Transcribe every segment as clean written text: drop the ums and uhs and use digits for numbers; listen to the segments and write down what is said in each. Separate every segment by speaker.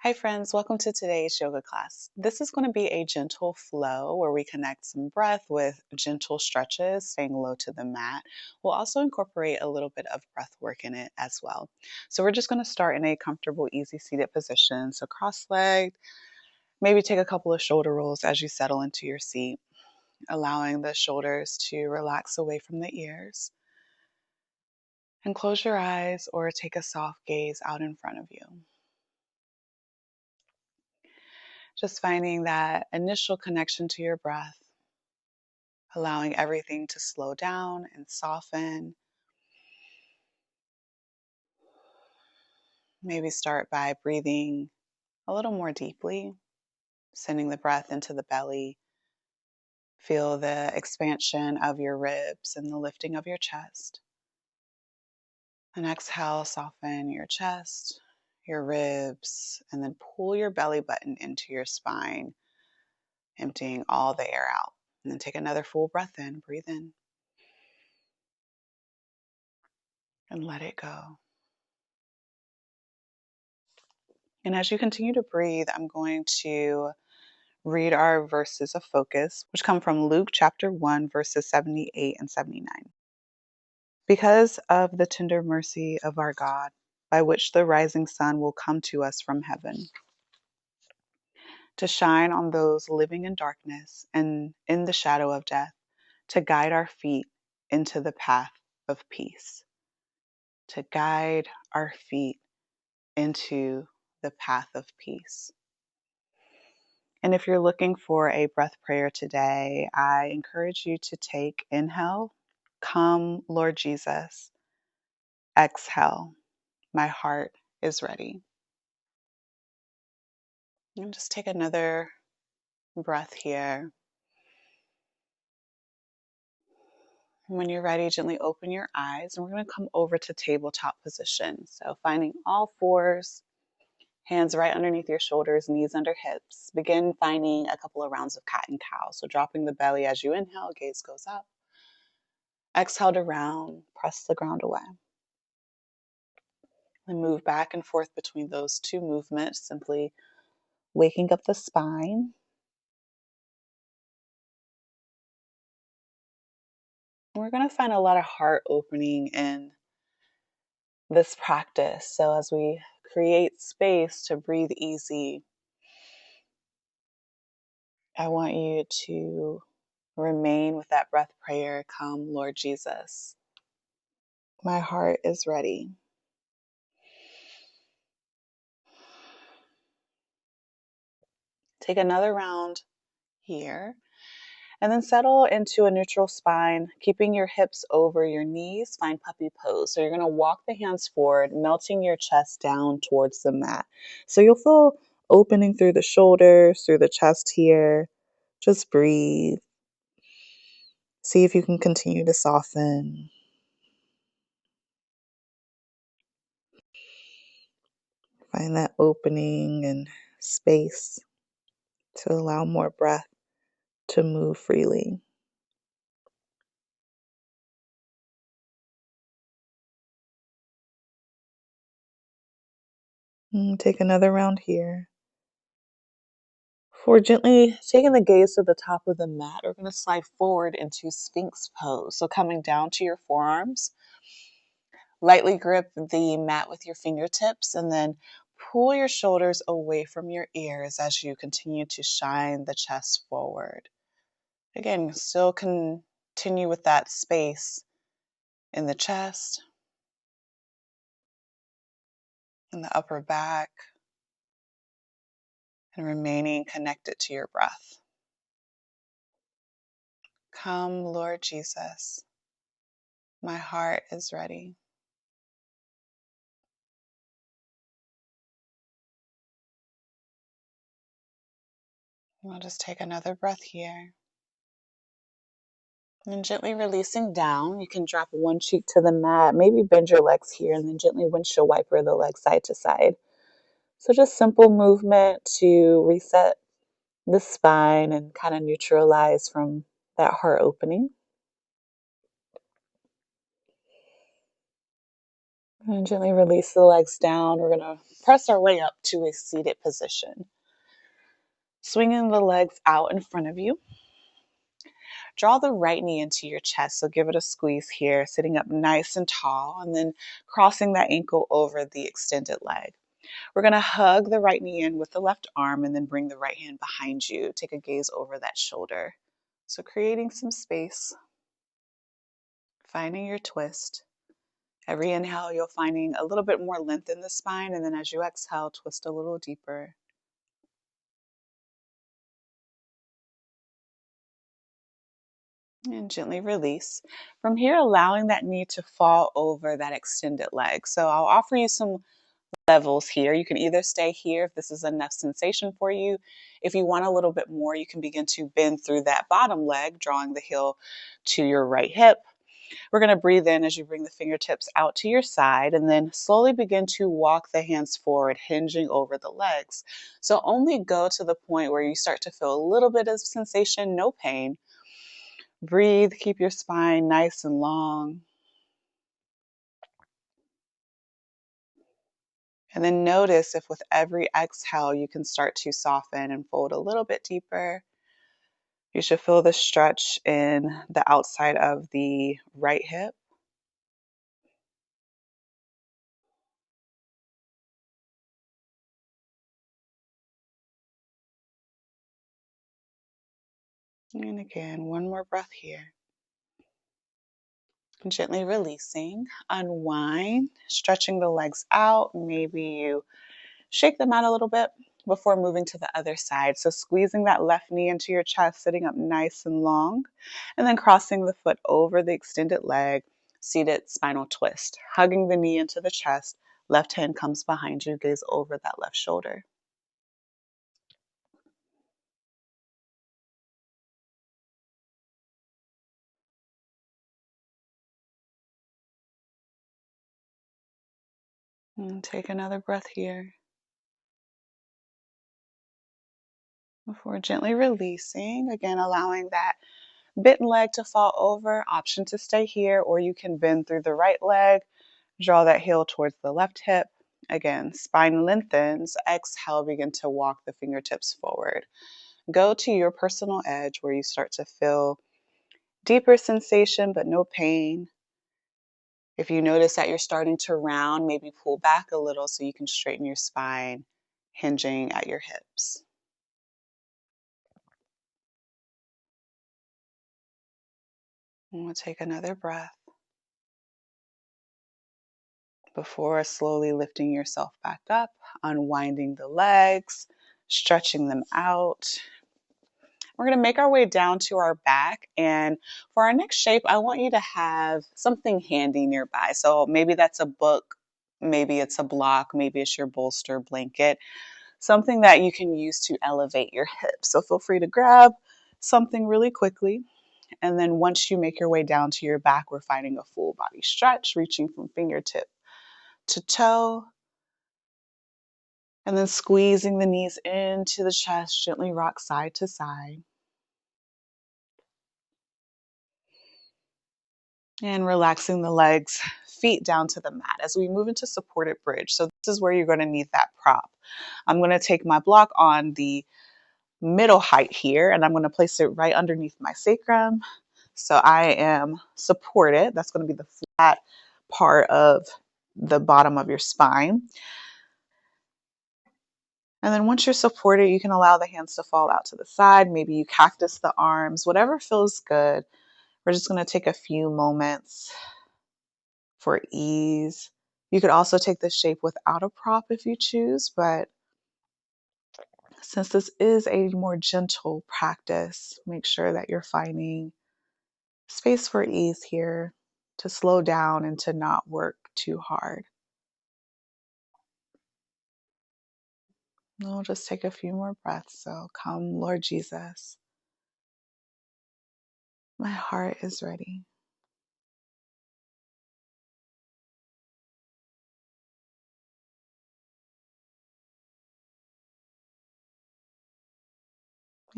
Speaker 1: Hi, friends. Welcome to today's yoga class. This is going to be a gentle flow where we connect some breath with gentle stretches, staying low to the mat. We'll also incorporate a little bit of breath work in it as well. So, we're just going to start in a comfortable, easy seated position. So, cross legged, maybe take a couple of shoulder rolls as you settle into your seat, allowing the shoulders to relax away from the ears. And close your eyes or take a soft gaze out in front of you. Just finding that initial connection to your breath, allowing everything to slow down and soften. Maybe start by breathing a little more deeply, sending the breath into the belly. Feel the expansion of your ribs and the lifting of your chest. And exhale, soften your chest, your ribs, and then pull your belly button into your spine, emptying all the air out. And then take another full breath in, breathe in, and let it go. And as you continue to breathe, I'm going to read our verses of focus, which come from Luke chapter 1, verses 78 and 79. Because of the tender mercy of our God, by which the rising sun will come to us from heaven, to shine on those living in darkness and in the shadow of death, to guide our feet into the path of peace. To guide our feet into the path of peace. And if you're looking for a breath prayer today, I encourage you to take inhale, come, Lord Jesus. Exhale, my heart is ready. And just take another breath here. When you're ready, gently open your eyes, and we're going to come over to tabletop position. So finding all fours, hands right underneath your shoulders, knees under hips. Begin finding a couple of rounds of cat and cow. So dropping the belly as you inhale, gaze goes up. Exhale to round, press the ground away. And move back and forth between those two movements, simply waking up the spine. We're going to find a lot of heart opening in this practice. So as we create space to breathe easy, I want you to remain with that breath prayer. Come, Lord Jesus. My heart is ready. Take another round here. And then settle into a neutral spine, keeping your hips over your knees. Find puppy pose. So you're going to walk the hands forward, melting your chest down towards the mat. So you'll feel opening through the shoulders, through the chest here. Just breathe. See if you can continue to soften. Find that opening and space to allow more breath to move freely. Take another round here. Before gently taking the gaze to the top of the mat, we're going to slide forward into Sphinx pose. So coming down to your forearms, lightly grip the mat with your fingertips, and then pull your shoulders away from your ears as you continue to shine the chest forward. Again, still continue with that space in the chest, in the upper back, and remaining connected to your breath. Come, Lord Jesus. My heart is ready. We'll just take another breath here. And gently releasing down, you can drop one cheek to the mat, maybe bend your legs here, and then gently windshield wiper the legs side to side. So just simple movement to reset the spine and kind of neutralize from that heart opening. And gently release the legs down. We're going to press our way up to a seated position. Swinging the legs out in front of you. Draw the right knee into your chest, so give it a squeeze here, sitting up nice and tall, and then crossing that ankle over the extended leg. We're going to hug the right knee in with the left arm and then bring the right hand behind you. Take a gaze over that shoulder. So creating some space, finding your twist. Every inhale, you're finding a little bit more length in the spine, and then as you exhale, twist a little deeper. And gently release. From here, allowing that knee to fall over that extended leg. So I'll offer you some levels here. You can either stay here if this is enough sensation for you. If you want a little bit more, you can begin to bend through that bottom leg, drawing the heel to your right hip. We're going to breathe in as you bring the fingertips out to your side and then slowly begin to walk the hands forward, hinging over the legs. So only go to the point where you start to feel a little bit of sensation, no pain. Breathe, keep your spine nice and long. And then notice if with every exhale you can start to soften and fold a little bit deeper. You should feel the stretch in the outside of the right hip. And again, one more breath here. Gently releasing, unwind, stretching the legs out. Maybe you shake them out a little bit before moving to the other side. So squeezing that left knee into your chest, sitting up nice and long, and then crossing the foot over the extended leg, seated spinal twist. Hugging the knee into the chest, left hand comes behind you, gaze over that left shoulder. And take another breath here before gently releasing. Again, allowing that bitten leg to fall over, option to stay here, or you can bend through the right leg, draw that heel towards the left hip. Again, spine lengthens. Exhale, begin to walk the fingertips forward. Go to your personal edge where you start to feel deeper sensation but no pain. If you notice that you're starting to round, maybe pull back a little so you can straighten your spine, hinging at your hips. And we'll take another breath before slowly lifting yourself back up, unwinding the legs, stretching them out. We're going to make our way down to our back. And for our next shape, I want you to have something handy nearby. So maybe that's a book, maybe it's a block, maybe it's your bolster blanket, something that you can use to elevate your hips. So feel free to grab something really quickly. And then once you make your way down to your back, we're finding a full body stretch, reaching from fingertip to toe. And then squeezing the knees into the chest, gently rock side to side. And relaxing the legs, feet down to the mat as we move into supported bridge. So this is where you're going to need that prop. I'm going to take my block on the middle height here, and I'm going to place it right underneath my sacrum. So I am supported. That's going to be the flat part of the bottom of your spine. And then once you're supported, you can allow the hands to fall out to the side. Maybe you cactus the arms, whatever feels good. We're just going to take a few moments for ease. You could also take this shape without a prop if you choose, but since this is a more gentle practice, make sure that you're finding space for ease here to slow down and to not work too hard. We'll just take a few more breaths. So come, Lord Jesus. My heart is ready.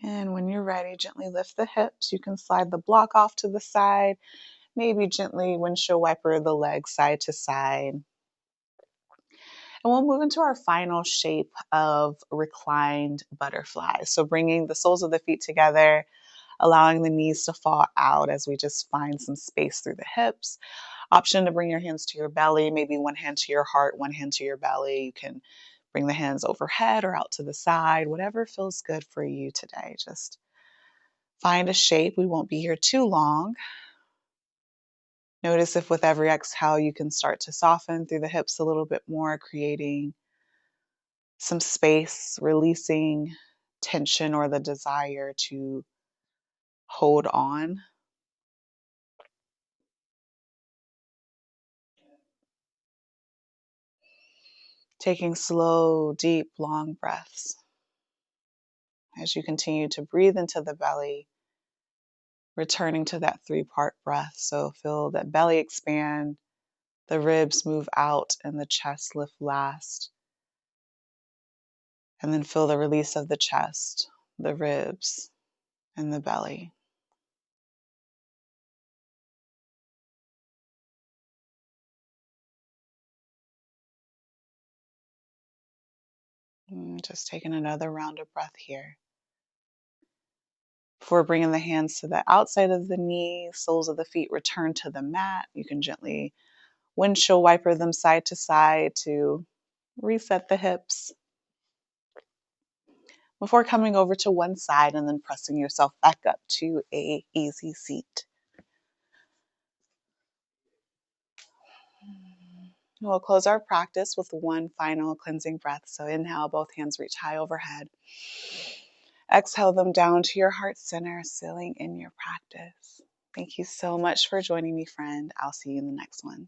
Speaker 1: And when you're ready, gently lift the hips. You can slide the block off to the side. Maybe gently windshield wiper the legs side to side. And we'll move into our final shape of reclined butterfly. So bringing the soles of the feet together, allowing the knees to fall out as we just find some space through the hips. Option to bring your hands to your belly, maybe one hand to your heart, one hand to your belly. You can bring the hands overhead or out to the side, whatever feels good for you today. Just find a shape. We won't be here too long. Notice if with every exhale you can start to soften through the hips a little bit more, creating some space, releasing tension or the desire to hold on. Taking slow, deep, long breaths as you continue to breathe into the belly, returning to that three-part breath. So feel that belly expand, the ribs move out, and the chest lift last. And then feel the release of the chest, the ribs, and the belly. Just taking another round of breath here. Before bringing the hands to the outside of the knee, soles of the feet return to the mat. You can gently windshield wiper them side to side to reset the hips before coming over to one side and then pressing yourself back up to a easy seat. We'll close our practice with one final cleansing breath. So inhale, both hands reach high overhead. Exhale them down to your heart center, sealing in your practice. Thank you so much for joining me, friend. I'll see you in the next one.